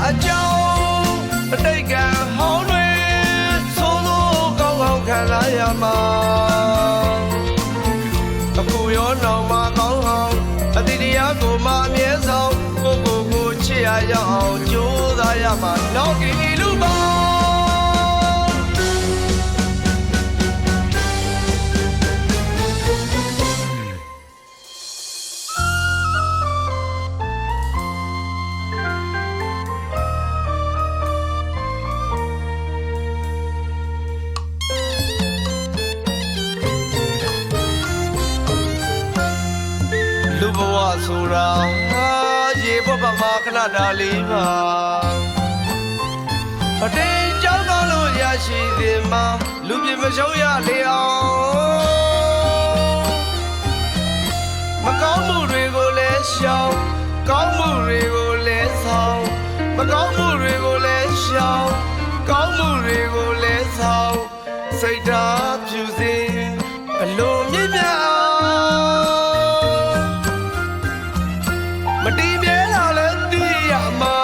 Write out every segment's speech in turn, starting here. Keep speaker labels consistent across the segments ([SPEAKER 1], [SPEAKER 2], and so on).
[SPEAKER 1] အကြောင်းအတိတ်ကဟောင်းတွေဆိုးလို့ကောင်းကောင်းခံလာရမှာအခုရောနောက်မှာကောင်းအောင်အတိတရားကိုမှအမြဲဆုံးကိုချစ်ရရအောင်ကြိုးစားရမှာနောက်ဒီလူပါလူဘဝဆိုတာရေဘဝမှာခဏတားလေးပါအတေးကြောင်းကောင်းလို့ရရှိသည်မှာလူပြမရှုံးရလေအောင်မကောင်းမှုတွေကိုလည်းရှောင်ကောင်းမှုတွေကိုလည်းဆောင်မကောင်းမှုတွေကိုလည်းရှောင်ကောင်းမှုတွေကိုလည်းဆောင်စိတ်ဓာတ်ဖြူစင်အလိုမြင့်မြတ်မတီးမြဲလာလဲသိရမှာ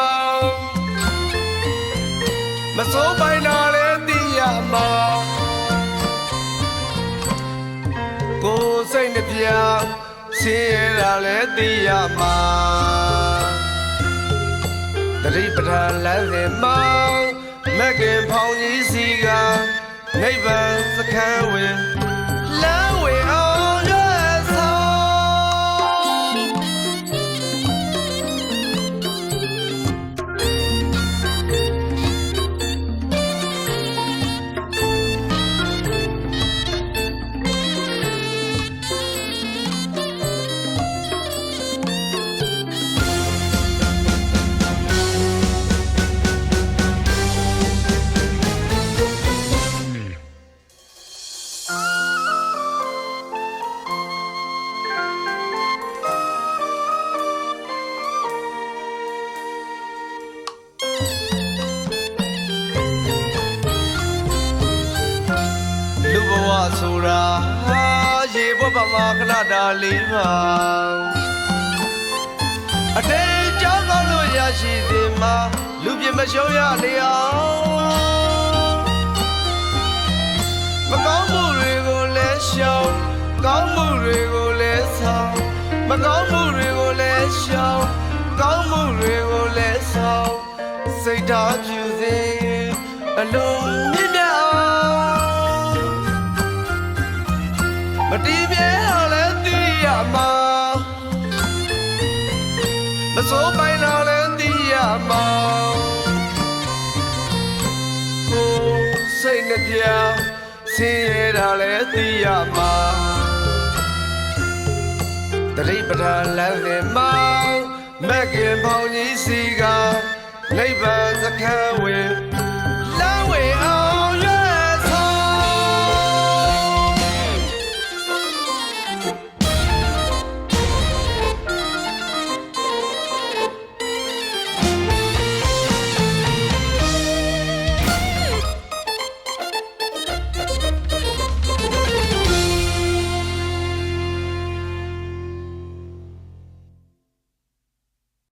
[SPEAKER 1] မစိုးပိုင်လာလဲသိရမှာကိုယ်စိတ်နှပြဆင်းရဲတာလဲသိရမှာတတိပဋ္ဌာန်လမ်းစဉ်မှာမက်ကင်ဖောင်ကြီးစီကနိဗ္ဗာန်စခန်းဝင်လမ်းဝင်အောင်ရွယ်ဆောင်လူဘဝဆိုတာရေဘဝမှာခဏတားလေးပါအတေးကြောင်းကောင်းလို့ရရှိသည်မှာလူပြမရှုံးရလေအောင်မကောင်းမှုတွေကိုလည်းရှောင်ကောင်းမှုတွေကိုလည်းဆောင်မကောင်းမှုတွေကိုလည်းရှောင်ကောင်းမှုတွေကိုလည်းဆောင်စိတ်ဓာတ်ဖြူစင်အလုံးမြင့်မြတ်မတီးမြဲတော့လဲသိရမှာမစိုးပိုင်တော့လဲသိရမှာကိုယ်စိတ်နှပြဆင်းရဲတာလဲသိရမှာတတိပဋ္ဌာန်လမ်းစဉ်မှာမက်ကင်ဖောင်ကြီးစီကနိဗ္ဗာန်စခန်းဝင်